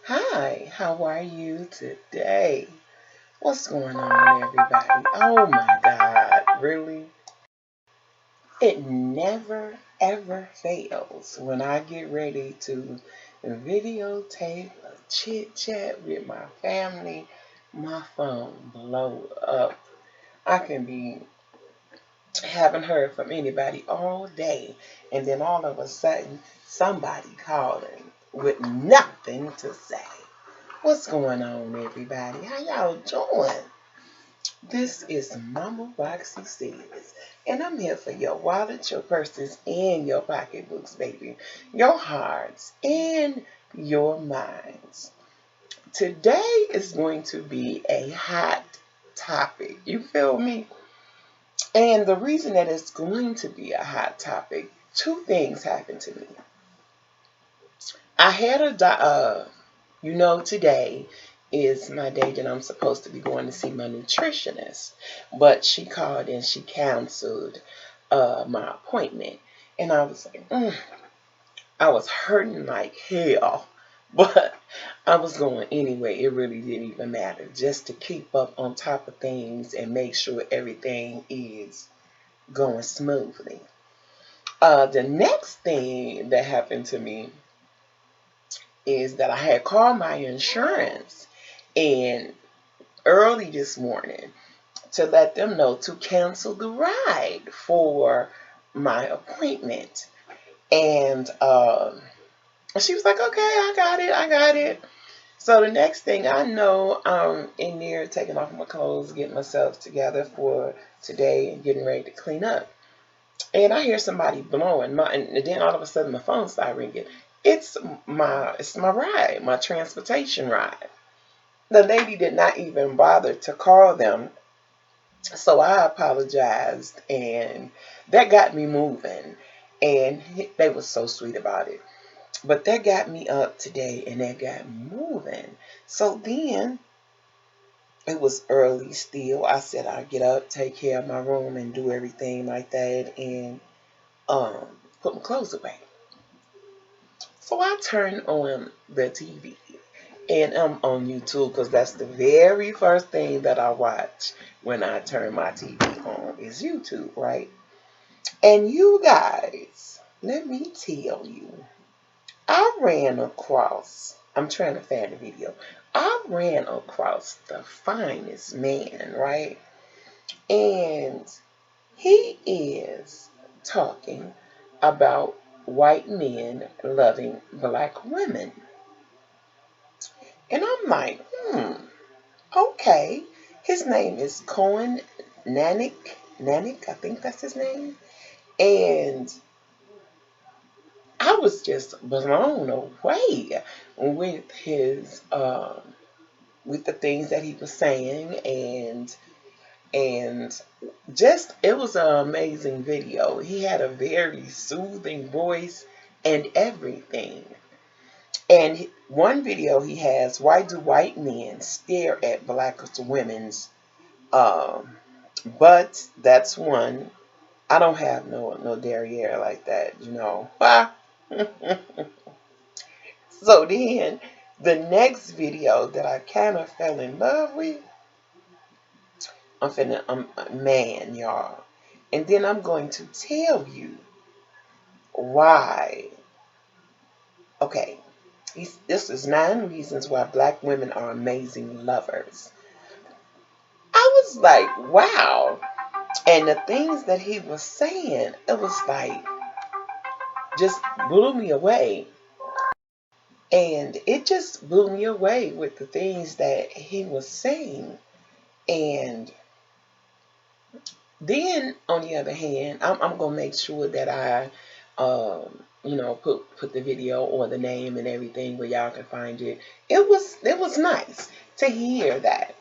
Hi, how are you today? What's going on, everybody? Oh my God, really? It never ever fails when I get ready to videotape a chit chat with my family. My phone blow up. I can be haven't heard from anybody all day, and then all of a sudden, somebody calling with nothing to say. What's going on, everybody? How y'all doing? This is Mama Roxy Says, and I'm here for your wallet, your purses, and your pocketbooks, baby. Your hearts and your minds. Today is going to be a hot topic. You feel me? And the reason that it's going to be a hot topic, two things happened to me. I had today is my day that I'm supposed to be going to see my nutritionist, but she called and she canceled my appointment, and I was like, I was hurting like hell, but I was going anyway. It really didn't even matter, just to keep up on top of things and make sure everything is going smoothly. The next thing that happened to me is that I had called my insurance and early this morning to let them know to cancel the ride for my appointment. And she was like, okay, I got it. So the next thing I know, I'm in there taking off my clothes, getting myself together for today and getting ready to clean up. And I hear somebody blowing and then all of a sudden my phone started ringing. It's my ride, my transportation ride. The lady did not even bother to call them, so I apologized, and that got me moving. And they were so sweet about it. But that got me up today, and that got me moving. So then it was early still. I said I'd get up, take care of my room, and do everything like that, and um, put my clothes away. So I turned on the TV, and I'm on YouTube because that's the very first thing that I watch when I turn my TV on is YouTube, right? And you guys, let me tell you, I'm trying to find the video. I ran across the finest man, right? And he is talking about white men loving black women. And I'm like, okay. His name is Cohen Nanik. Nanik, I think that's his name. And I was just blown away with his with the things that he was saying, and just it was an amazing video. He had a very soothing voice and everything. And one video he has, why do white men stare at black women's um but that's one. I don't have no derriere like that. So then the next video that I kind of fell in love with, I'm man, y'all. And then I'm going to tell you why. Okay, this is 9 reasons why black women are amazing lovers. I was like, wow. And the things that he was saying, it was like, just blew me away. And it just blew me away with the things that he was saying. And then, on the other hand, I'm gonna make sure that I, put the video or the name and everything where y'all can find it. It was nice to hear that.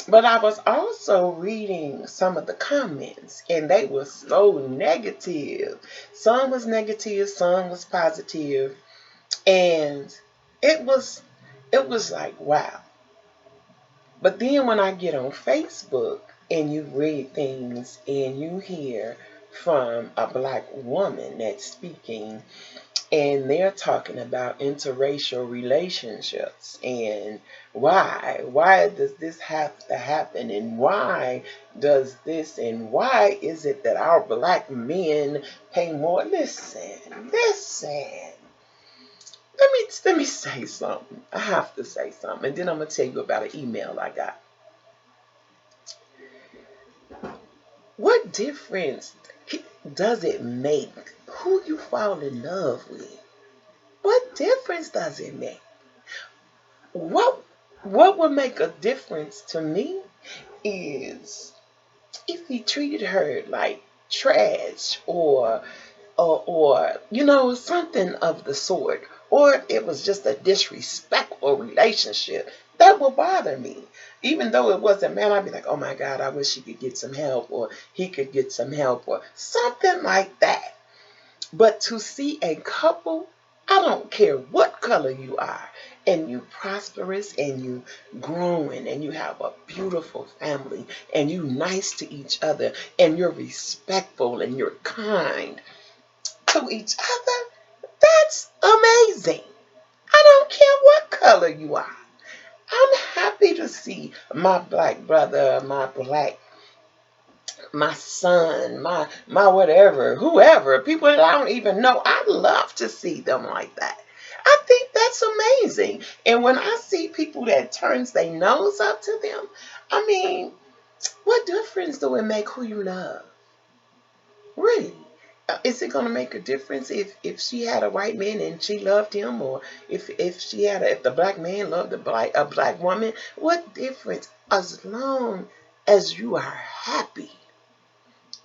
But I was also reading some of the comments, and they were so negative. Some was negative, some was positive, and it was it was like wow. But then when I get on Facebook and you read things and you hear from a black woman that's speaking, and they're talking about interracial relationships and why does this have to happen, and why does this, and why is it that our black men pay more? Listen, let me say something. I have to say something, and then I'm gonna tell you about an email I got. What difference does it make who you fall in love with? What difference does it make? What what would make a difference to me is if he treated her like trash, or something of the sort, or if it was just a disrespectful relationship, that would bother me. Even though it wasn't man, I'd be like, oh my God, I wish he could get some help, or he could get some help, or something like that. But to see a couple, I don't care what color you are, and you prosperous, and you growing, and you have a beautiful family, and you nice to each other, and you're respectful, and you're kind to each other, that's amazing. I don't care what color you are. I'm happy to see my black brother, my son, my whatever, whoever, people that I don't even know. I love to see them like that. I think that's amazing. And when I see people that turns their nose up to them, I mean, what difference do it make who you love? Really? Is it gonna make a difference if she had a white man and she loved him, or if the black man loved a black woman? What difference? As long as you are happy.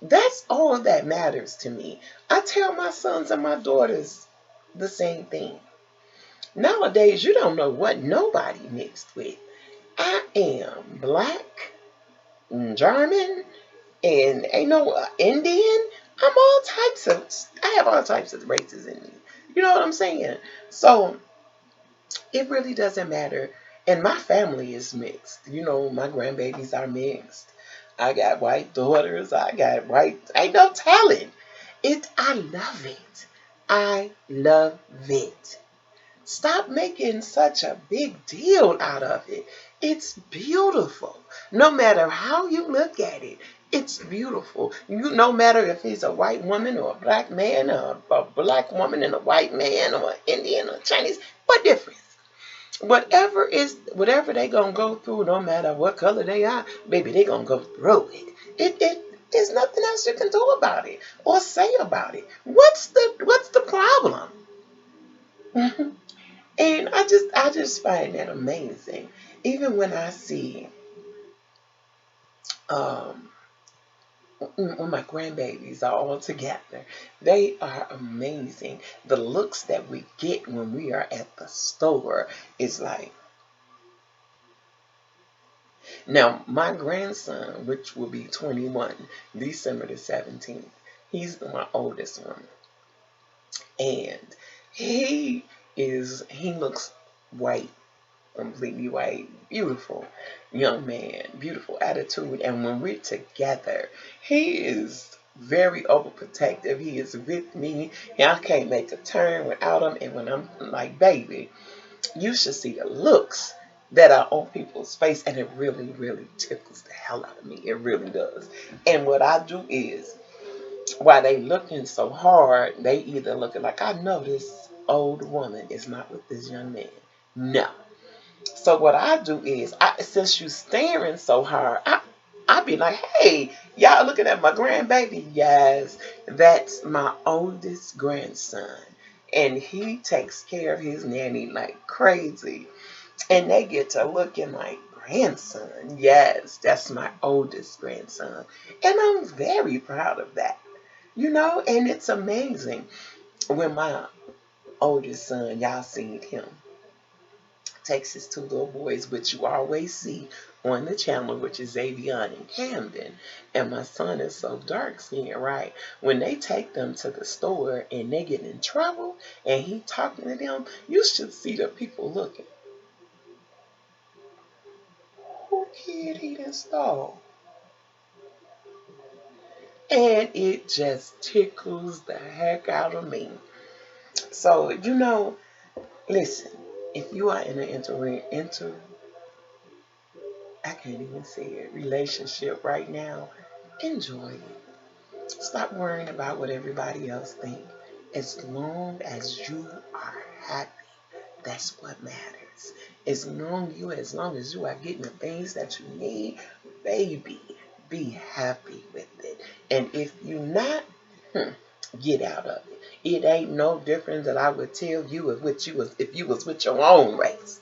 That's all that matters to me. I tell my sons and my daughters the same thing. Nowadays, you don't know what nobody mixed with. I am black, German, and ain't no Indian. I have all types of races in me. You know what I'm saying? So it really doesn't matter. And my family is mixed. My grandbabies are mixed. I got white daughters. I got white. Ain't no talent. I love it. I love it. Stop making such a big deal out of it. It's beautiful. No matter how you look at it, it's beautiful. No matter if he's a white woman or a black man, or a black woman and a white man, or Indian or Chinese, what difference? Whatever they gonna go through, no matter what color they are, baby, they gonna go through it. There's nothing else you can do about it or say about it. What's the problem? And I just find that amazing. Even when I see um when my grandbabies are all together, they are amazing. The looks that we get when we are at the store is like, now my grandson, which will be 21 December the 17th, he's my oldest one. And he looks white, completely white, beautiful young man, beautiful attitude. And when we're together, he is very overprotective. He is with me, and I can't make a turn without him. And when I'm like, baby, you should see the looks that are on people's face, and it really, really tickles the hell out of me. It really does. And what I do is, while they looking so hard, they either looking like, I know this old woman is not with this young man. No. So what I do is, since you staring so hard, I be like, hey, y'all looking at my grandbaby? Yes, that's my oldest grandson. And he takes care of his nanny like crazy. And they get to looking like, grandson. Yes, that's my oldest grandson. And I'm very proud of that. And it's amazing when my oldest son, y'all seen him, takes his two little boys, which you always see on the channel, which is Xavion and Camden. And my son is so dark skinned, right? When they take them to the store and they get in trouble and he talking to them, you should see the people looking. Who kid he done stole? And it just tickles the heck out of me. So, listen, if you are in an I can't even say it, relationship right now, enjoy it. Stop worrying about what everybody else thinks. As long as you are happy, that's what matters. As long as you are getting the things that you need, baby, be happy with it. And if you not, get out of it. It ain't no difference that I would tell you if you was with your own race.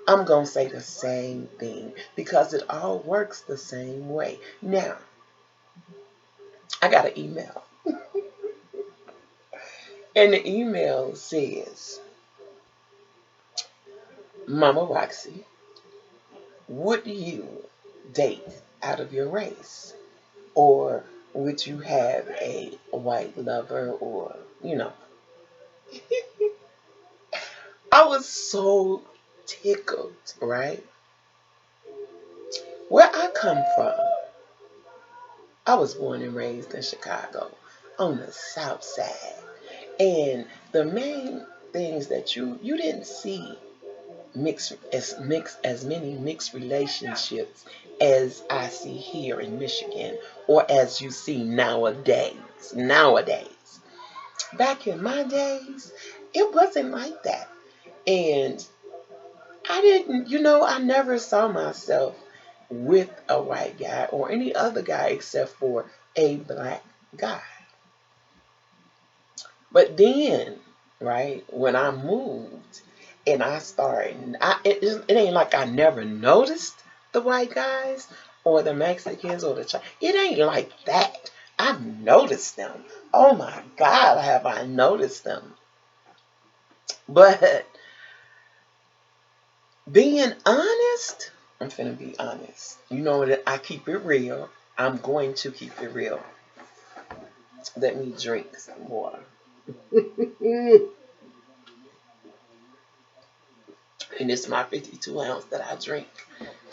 I'm gonna say the same thing because it all works the same way. Now, I got an email, and the email says, Mama Roxy, would you date out of your race? Or would you have a white lover or. I was so tickled, right? Where I come from, I was born and raised in Chicago on the south side. And the main things that you didn't see mixed as many mixed relationships as I see here in Michigan or as you see nowadays. Nowadays. Back in my days, it wasn't like that. And I never saw myself with a white guy or any other guy except for a black guy. But then, right, when I moved and I started, it ain't like I never noticed the white guys or the Mexicans or the Chinese. It ain't like that. I've noticed them. Oh my God, have I noticed them. But being honest, I'm finna be honest. You know that I keep it real. I'm going to keep it real. Let me drink some water. And it's my 52 ounce that I drink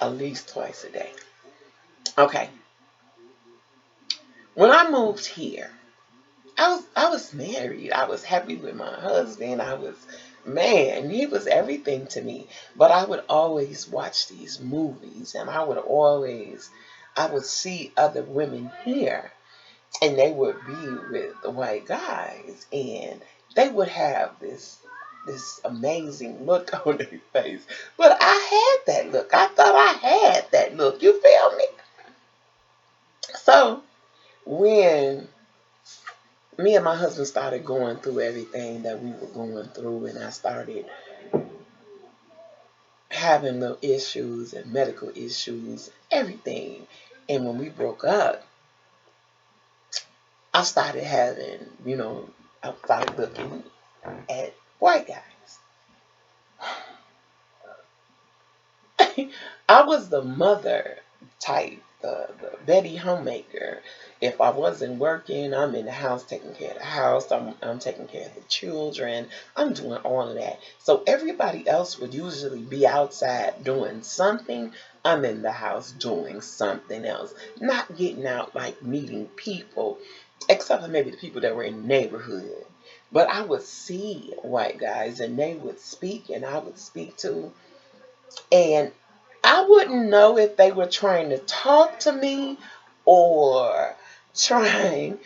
at least twice a day. Okay. When I moved here, I was married. I was happy with my husband. Man, he was everything to me. But I would always watch these movies and I would see other women here and they would be with the white guys and they would have this amazing look on their face. But I had that look. I thought I had that look. You feel me? So when me and my husband started going through everything that we were going through and I started having little issues and medical issues, everything. And when we broke up, I started I started looking at white guys. I was the mother type, the Betty homemaker. If I wasn't working, I'm in the house taking care of the house. I'm taking care of the children. I'm doing all of that. So everybody else would usually be outside doing something. I'm in the house doing something else. Not getting out like meeting people, except for maybe the people that were in the neighborhood. But I would see white guys and they would speak and I would speak too. And I wouldn't know if they were trying to talk to me or trying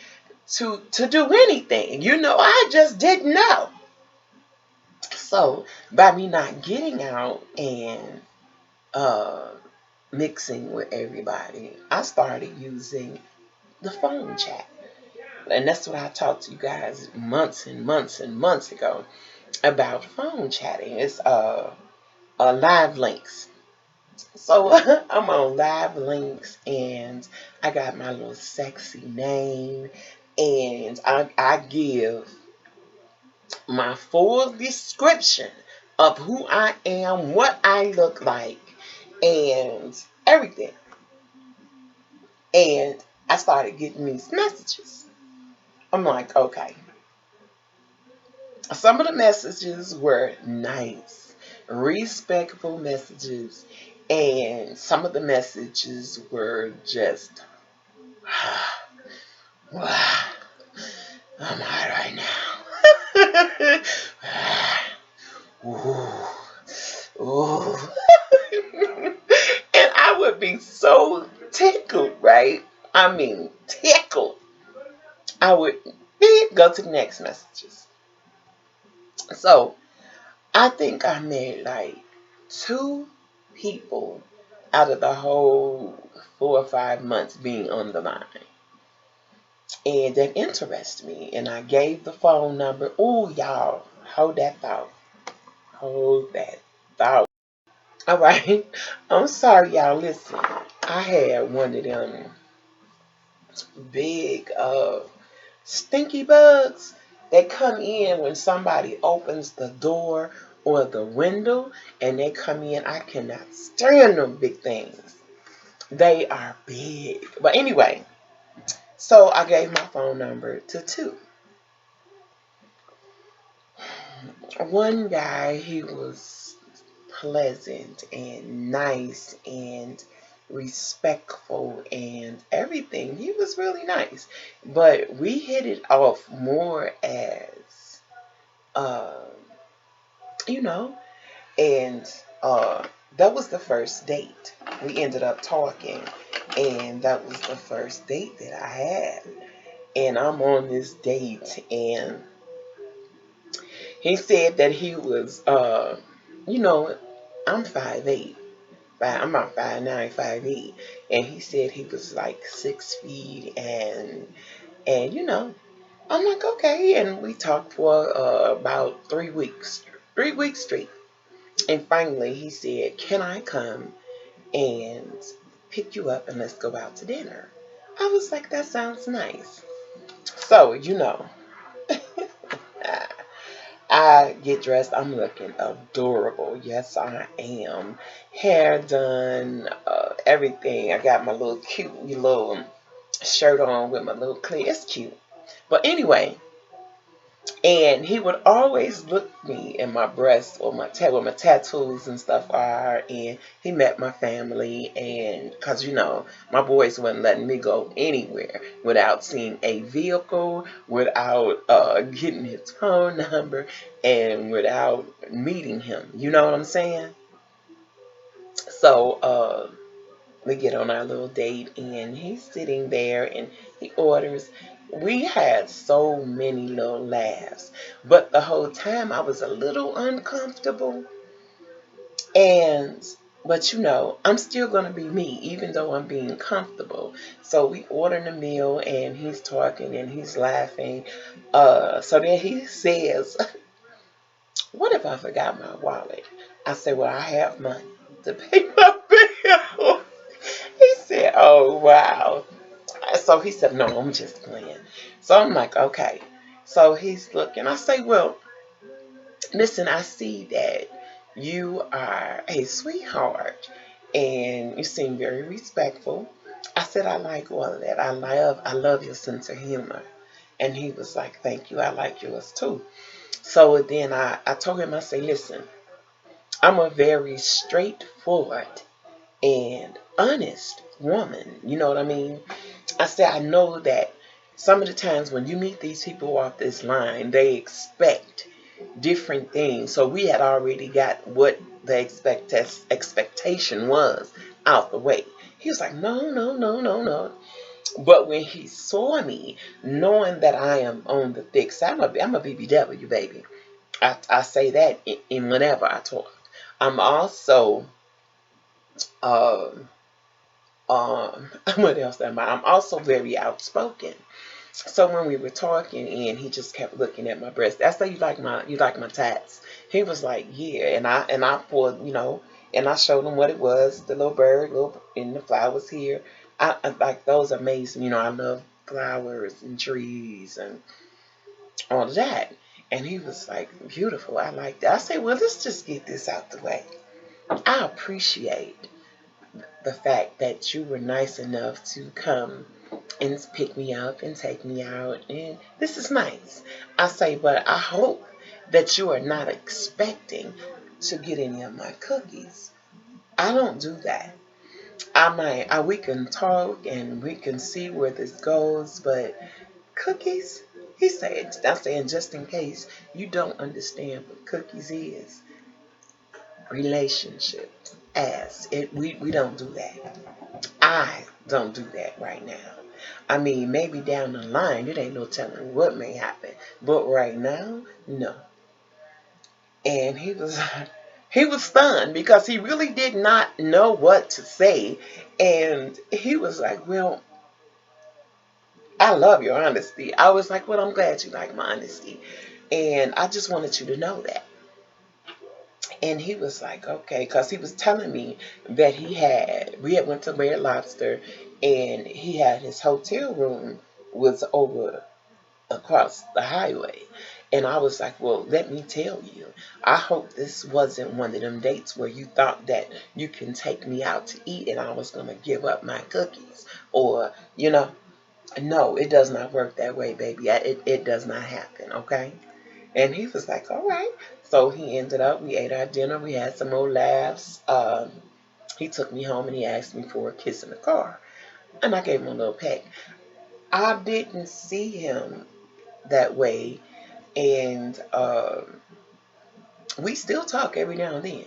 to do anything. I just didn't know. So by me not getting out and uh, mixing with everybody, I started using the phone chat. And that's what I talked to you guys months and months and months ago about phone chatting. It's live links. So I'm on live links and I got my little sexy name and I give my full description of who I am, what I look like, and everything. And I started getting these messages. I'm like, okay. Some of the messages were nice, respectful messages, and some of the messages were just I'm hot right now. Ooh, ooh. And I would be so tickled, right? I mean, tickled. I would go to the next messages. So I think I met like two people out of the whole 4 or 5 months being on the line. And that interested me. And I gave the phone number. Oh, y'all, hold that thought. Hold that thought. All right. I'm sorry, y'all. Listen, I had one of them big stinky bugs that come in when somebody opens the door or the window and they come in. I cannot stand them big things. They are big. But anyway, so I gave my phone number to two. One guy, he was pleasant and nice and respectful and everything. He was really nice. But we hit it off more as, um, you know, and uh, that was the first date. We ended up talking, and that was the first date that I had. And I'm on this date, and he said that he was, you know, I'm 5'8". I'm about 5'9", 5'8", and he said he was like 6 feet, and I'm like, okay, and we talked for about 3 weeks, 3 weeks straight, and finally he said, can I come and pick you up and let's go out to dinner? I was like, that sounds nice. So I get dressed. I'm looking adorable. Yes, I am. Hair done, everything. I got my little cute little shirt on with my little clear. It's cute. But anyway, and he would always look me in my breast or where my tattoos and stuff are. And he met my family, and because my boys wasn't letting me go anywhere without seeing a vehicle, without getting his phone number, and without meeting him. You know what I'm saying? So we get on our little date, and he's sitting there and he orders. We had so many little laughs, but the whole time I was a little uncomfortable. And but I'm still gonna be me, even though I'm being comfortable. So we ordered a meal, and he's talking and he's laughing. So then he says, "What if I forgot my wallet?" I said, "Well, I have money to pay my bill." He said, "Oh, wow." So he said, "No, I'm just playing." So I'm like, "Okay." So he's looking. I say, "Well, listen, I see that you are a sweetheart and you seem very respectful." I said, "I like all of that. I love your sense of humor." And he was like, "Thank you. I like yours too." So then I told him, I say, "Listen, I'm a very straightforward and honest woman. You know what I mean?" I said, "I know that some of the times when you meet these people off this line, they expect different things. So we had already got what the expectation was out the way." He was like, "No, no, no, no, no." But when he saw me, knowing that I am on the thick side, I'm a BBW, baby. I say that in whenever I talk. I'm also, um, what else am I? I'm also very outspoken. So when we were talking, and he just kept looking at my breast. I say, "You like my tats?" He was like, "Yeah." And I pulled, and I showed him what it was, the little bird, and the flowers here. I like those amazing. I love flowers and trees and all of that. And he was like, "Beautiful. I like that." I said, "Well, let's just get this out the way. I appreciate the fact that you were nice enough to come and pick me up and take me out. And this is nice." I say, "But I hope that you are not expecting to get any of my cookies. I don't do that." we can talk and we can see where this goes, but cookies, he said, I'm saying just in case you don't understand what cookies is, relationships, we don't do that. I don't do that right now. I mean, maybe down the line, it ain't no telling what may happen. But right now, no. And he was stunned because he really did not know what to say. And he was like, well, I love your honesty. I was like, well, I'm glad you like my honesty. And I just wanted you to know that. And he was like, okay, because he was telling me that we had went to Red Lobster and he had his hotel room was over across the highway. And I was like, well, let me tell you, I hope this wasn't one of them dates where you thought that you can take me out to eat and I was going to give up my cookies. Or, no, it does not work that way, baby. It does not happen, okay? And he was like, all right. So we ate our dinner, we had some more laughs. He took me home and he asked me for a kiss in the car. And I gave him a little peck. I didn't see him that way. And we still talk every now and then,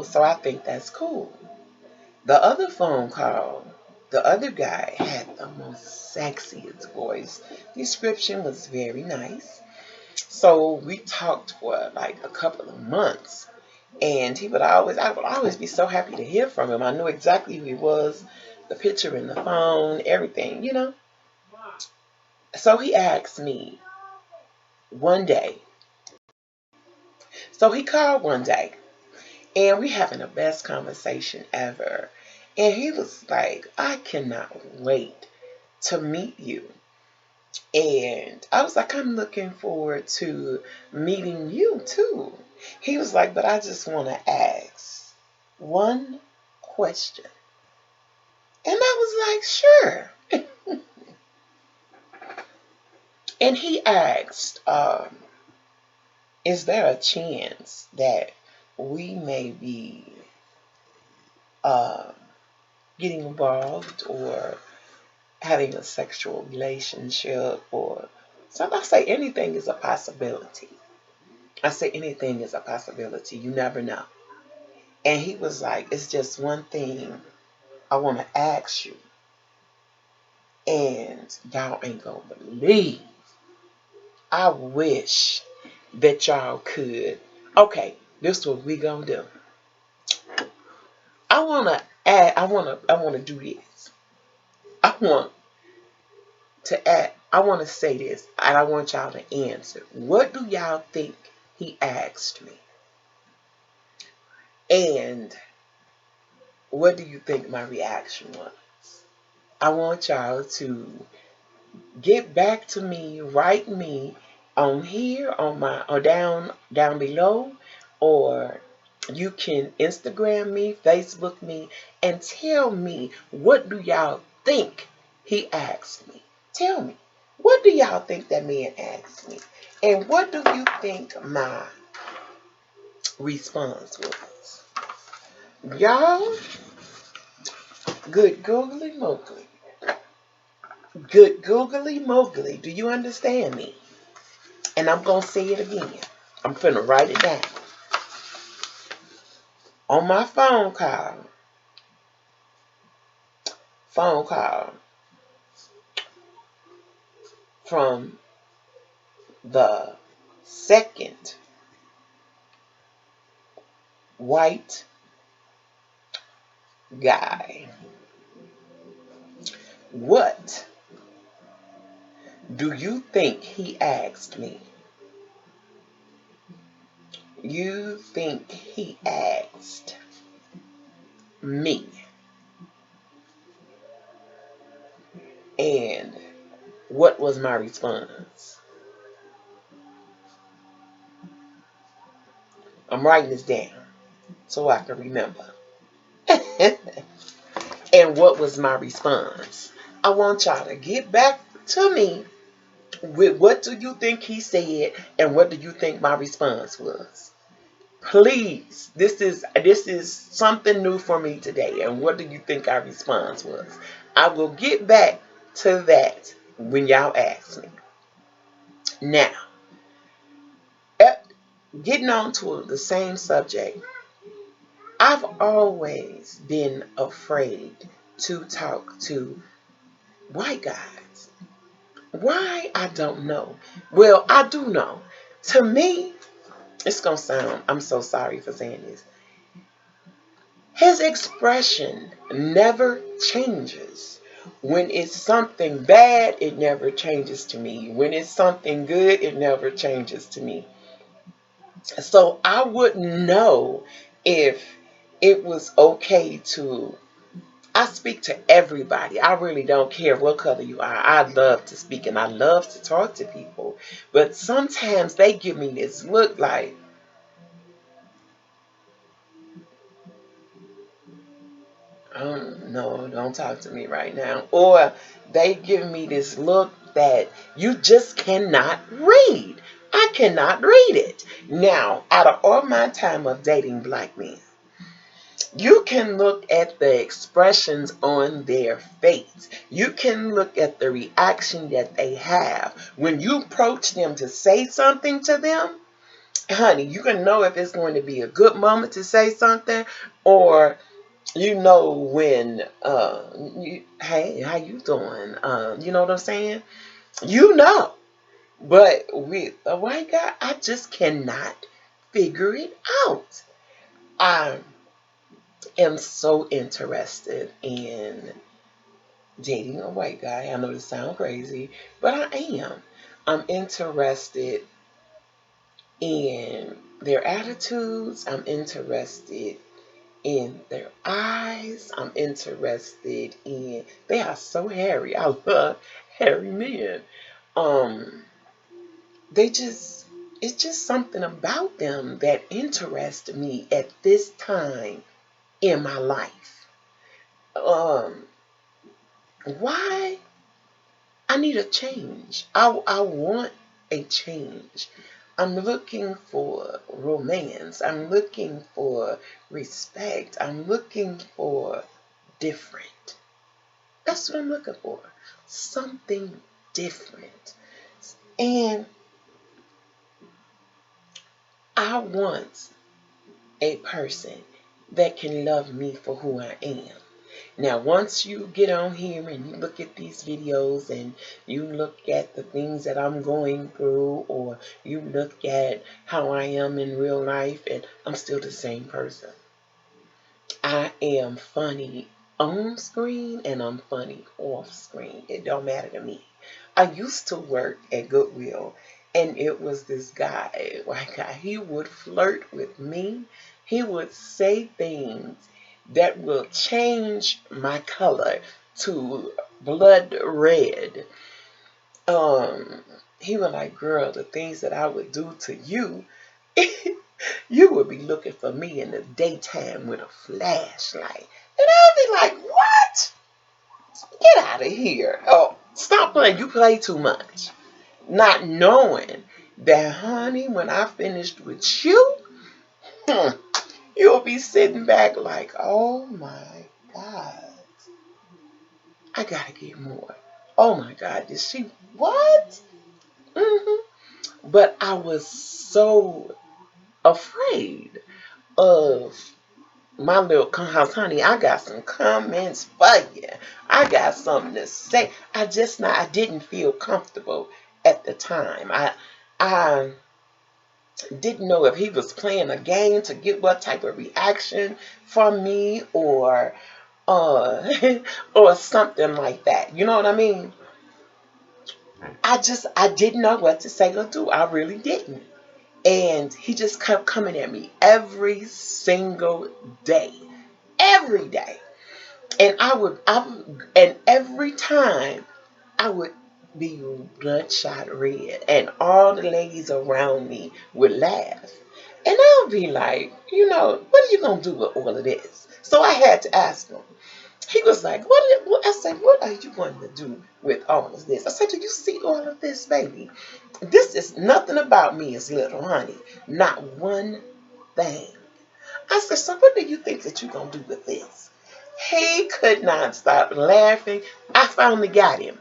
so I think that's cool. The other phone call, the other guy had the most sexiest voice. Description was very nice. So we talked for like a couple of months. And I would always be so happy to hear from him. I knew exactly who he was, the picture in the phone, everything. So he asked me one day. So he called one day and we having the best conversation ever. And he was like, I cannot wait to meet you. And I was like, I'm looking forward to meeting you too. He was like, but I just want to ask one question. And I was like, sure. And he asked, is there a chance that we may be um, getting involved or having a sexual relationship or something? I say anything is a possibility. I say anything is a possibility. You never know. And he was like, it's just one thing I want to ask you. And y'all ain't going to believe. I wish that y'all could. Okay, this is what we going to do. I want to do this. I want I want to say this, and I want y'all to answer. What do y'all think he asked me? And what do you think my reaction was? I want y'all to get back to me, write me on here on my or down below, or you can Instagram me, Facebook me, and tell me what do y'all think he asked me. Tell me. What do y'all think that man asked me? And what do you think my response was? Y'all, good googly moogly. Good googly moogly. Do you understand me? And I'm going to say it again. I'm finna write it down. On my phone call from the second white guy. What do you think he asked me? You think he asked me? And what was my response? I'm writing this down so I can remember. And what was my response? I want y'all to get back to me with what do you think he said and what do you think my response was? Please, this is something new for me today. And what do you think our response was? I will get back to that when y'all ask me. Now, eh, getting on to the same subject, I've always been afraid to talk to white guys. Why? I don't know. Well, I do know. To me, it's going to sound, I'm so sorry for saying this. His expression never changes. When it's something bad, it never changes to me. When it's something good, it never changes to me. So I wouldn't know if it was okay to. I speak to everybody. I really don't care what color you are. I love to speak and I love to talk to people. But sometimes they give me this look like, no, don't talk to me right now. Or they give me this look that you just cannot read. I cannot read it. Now, out of all my time of dating black men, you can look at the expressions on their face. You can look at the reaction that they have. When you approach them to say something to them, honey, you can know if it's going to be a good moment to say something, or you know when, hey, how you doing? You know what I'm saying? You know. But with a white guy, I just cannot figure it out. I am so interested in dating a white guy. I know this sounds crazy, but I am. I'm interested in their attitudes. I'm interested in their eyes. I'm interested in. They are so hairy. I love hairy men. Um, they just. It's just something about them that interests me at this time in my life. Um, why? I need a change. I want a change. I'm looking for romance. I'm looking for respect. I'm looking for different. That's what I'm looking for. Something different. And I want a person that can love me for who I am. Now, once you get on here and you look at these videos and you look at the things that I'm going through, or you look at how I am in real life, and I'm still the same person. I am funny on screen and I'm funny off screen. It don't matter to me. I used to work at Goodwill and it was this guy, white guy, he would flirt with me. He would say things that will change my color to blood red. Um, he was like, girl, the things that I would do to you, you would be looking for me in the daytime with a flashlight. And I'd be like, what? Get out of here. Oh, stop playing. You play too much. Not knowing that, honey, when I finished with you, hmm, you'll be sitting back like, oh my God, I gotta get more. Oh my God, did she, what? hmm But I was so afraid of my little house, honey. I got some comments for you. I got something to say. I didn't feel comfortable at the time. I didn't know if he was playing a game to get what type of reaction from me, uh or something like that. You know what I mean? I didn't know what to say or do. I really didn't. And he just kept coming at me every single day. Every day. And and every time I would be bloodshot red, and all the ladies around me would laugh. And I would be like, what are you going to do with all of this? So I had to ask him. He was like, I said, what are you going to do with all of this? I said, do you see all of this, baby? This is nothing about me is little, honey. Not one thing. I said, so what do you think that you're going to do with this? He could not stop laughing. I finally got him.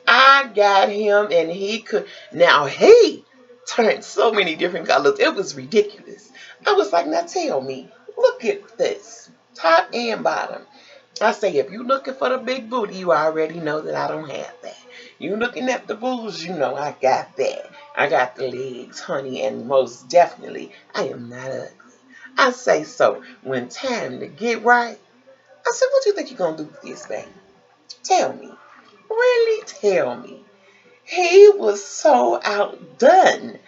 I got him, and he could. Now, he turned so many different colors. It was ridiculous. I was like, now tell me, look at this, top and bottom. I say, if you looking for the big booty, you already know that I don't have that. You looking at the boobs, you know I got that. I got the legs, honey, and most definitely, I am not ugly. I say, so when time to get right, I said, what you think you're going to do with this, baby? Tell me. Really tell me. He was so outdone.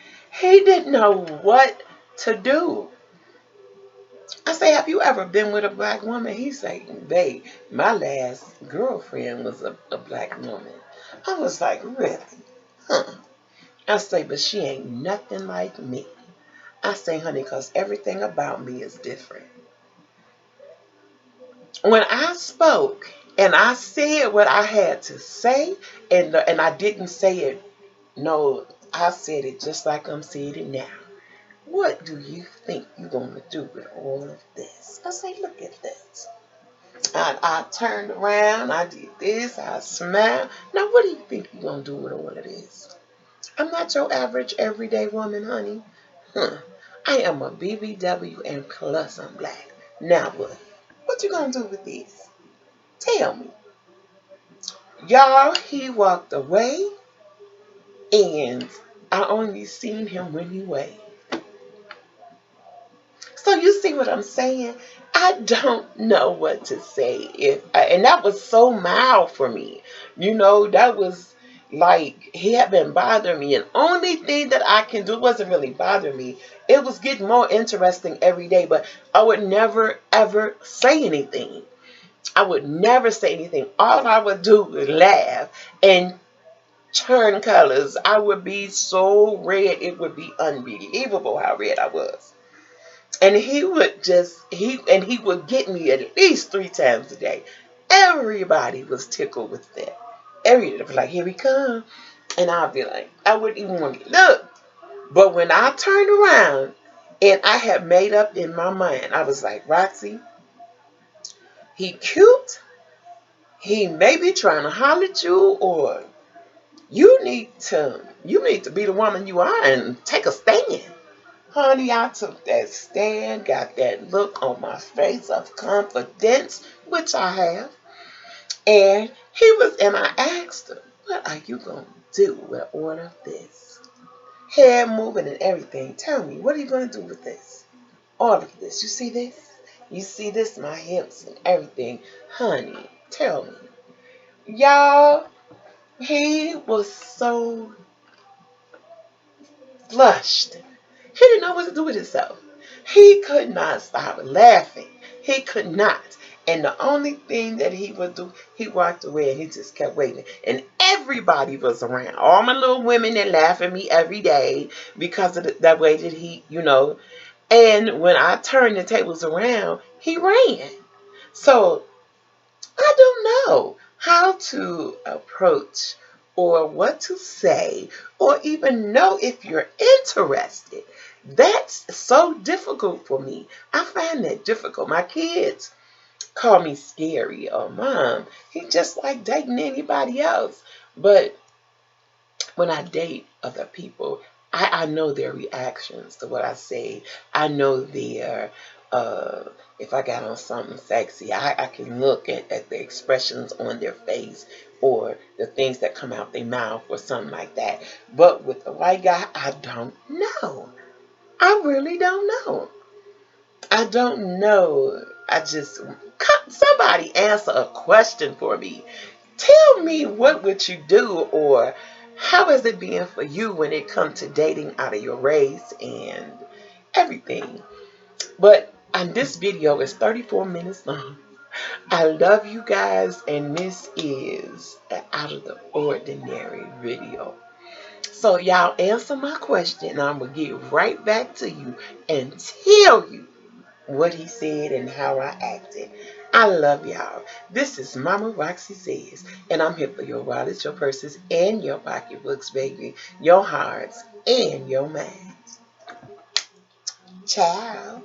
He didn't know what to do. I say, have you ever been with a black woman? He said, babe, my last girlfriend was a black woman. I was like, really? Huh. I say, but she ain't nothing like me. I say, honey, because everything about me is different. When I spoke and I said what I had to say, and I didn't say it, no, I said it just like I'm saying it now. What do you think you're going to do with all of this? I say, look at this. I turned around, I did this, I smiled. Now, what do you think you're going to do with all of this? I'm not your average everyday woman, honey. Huh. I am a BBW and plus I'm black. Now what? What you going to do with this? Tell me. Y'all, he walked away and I only seen him when he waved. So you see what I'm saying? I don't know what to say. And that was so mild for me. That was like he had been bothering me. And only thing that I can do wasn't really bothering me. It was getting more interesting every day. But I would never, ever say anything. I would never say anything. All I would do was laugh and turn colors. I would be so red. It would be unbelievable how red I was. And he would get me at least 3 times a day. Everybody was tickled with that. Everybody was like, here we come. And I'd be like, I wouldn't even want to look. But when I turned around and I had made up in my mind, I was like, Roxy, he cute. He may be trying to holler at you, or you need to be the woman you are and take a stand. Honey, I took that stand, got that look on my face of confidence, which I have. And I asked him, what are you going to do with all of this? Hair moving and everything. Tell me, what are you going to do with this? All of this. You see this? You see this? My hips and everything. Honey, tell me. Y'all, he was so flushed. He didn't know what to do with himself. He could not stop laughing. He could not. And the only thing that he would do, he walked away and he just kept waiting. And everybody was around. All my little women that laugh at me every day because of that way that he. And when I turned the tables around, he ran. So I don't know how to approach or what to say or even know if you're interested. That's so difficult for me. I find that difficult. My kids call me scary or mom. He just like dating anybody else. But when I date other people, I know their reactions to what I say. I know if I got on something sexy, I can look at the expressions on their face or the things that come out their mouth or something like that. But with the white guy, I don't know. I really don't know. I don't know. Somebody answer a question for me. Tell me, what would you do, or how is it being for you when it comes to dating out of your race and everything? But this video is 34 minutes long. I love you guys, and this is an out of the ordinary video. So y'all answer my question, and I'm going to get right back to you and tell you what he said and how I acted. I love y'all. This is Mama Roxy Says, and I'm here for your wallets, your purses, and your pocketbooks, baby. Your hearts and your minds. Ciao.